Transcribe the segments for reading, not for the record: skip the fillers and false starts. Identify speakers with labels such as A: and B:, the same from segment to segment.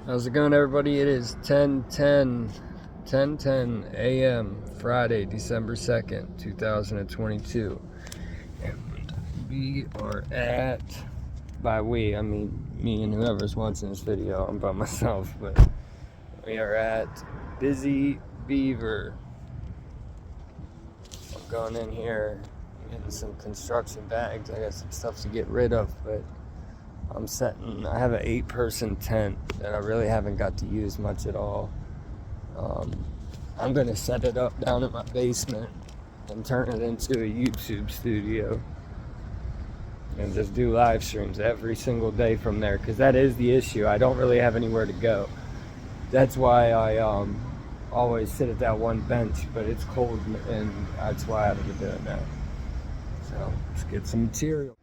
A: How's it going, everybody? It is 10:10 a.m. Friday, December 2nd, 2022. And we are at, by we, I mean me and whoever's watching this video. I'm by myself, but we are at Busy Beaver. I'm going in here, getting some construction bags. I got some stuff to get rid of, but I have an 8-person tent that I really haven't got to use much at all. I'm gonna set it up down in my basement and turn it into a YouTube studio and just do live streams every single day from there, because that is the issue. I don't really have anywhere to go. That's why I always sit at that one bench, but it's cold, and that's why I haven't been doing that. So let's get some material.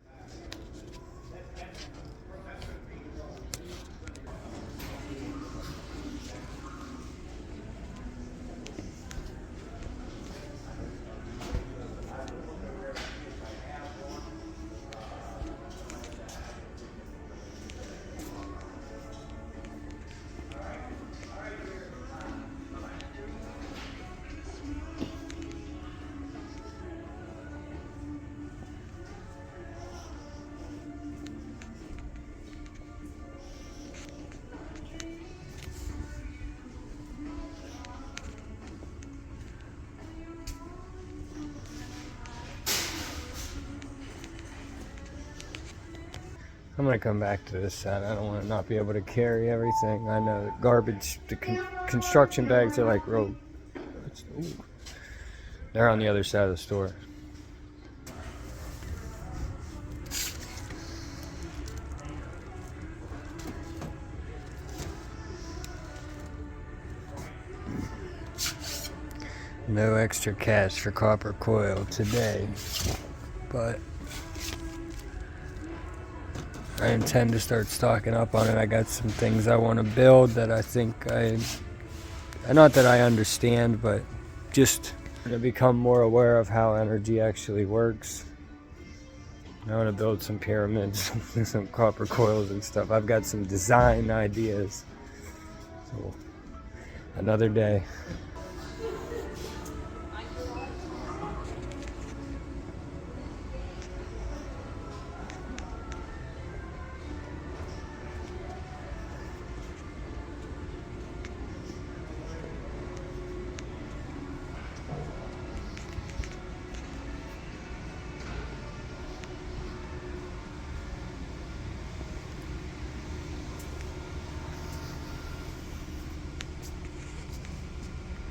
A: I'm gonna come back to this side. I don't want to not be able to carry everything. I know that garbage, the construction bags are like real. Ooh, they're on the other side of the store. No extra cash for copper coil today, but I intend to start stocking up on it. I got some things I want to build that I think not that I understand, but just to become more aware of how energy actually works. I want to build some pyramids, some copper coils and stuff. I've got some design ideas. So, another day.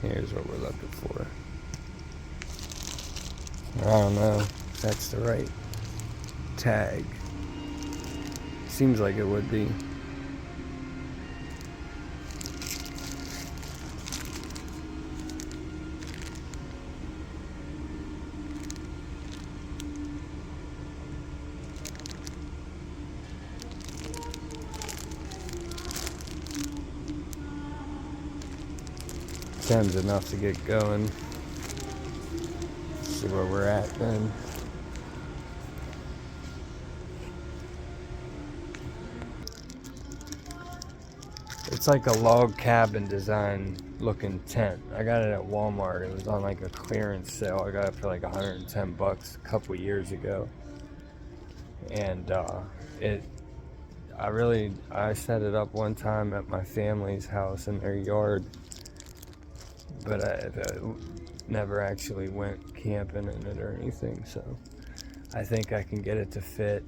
A: Here's what we're looking for. I don't know if that's the right tag. Seems like it would be. Time's enough to get going. See where we're at then. It's like a log cabin design looking tent. I got it at Walmart. It was on like a clearance sale. I got it for like 110 bucks a couple years ago. And I set it up one time at my family's house in their yard, but I never actually went camping in it or anything, so I think I can get it to fit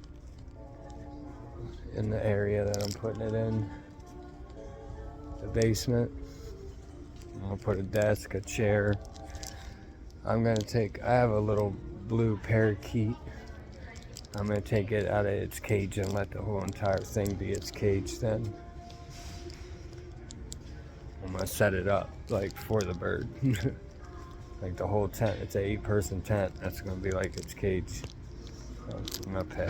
A: in the area that I'm putting it in, the basement. I'm gonna put a desk, a chair. I have a little blue parakeet. I'm gonna take it out of its cage and let the whole entire thing be its cage then. I'm gonna set it up like for the bird. Like the whole tent. It's an 8-person tent. That's gonna be like its cage. So I'm gonna pay.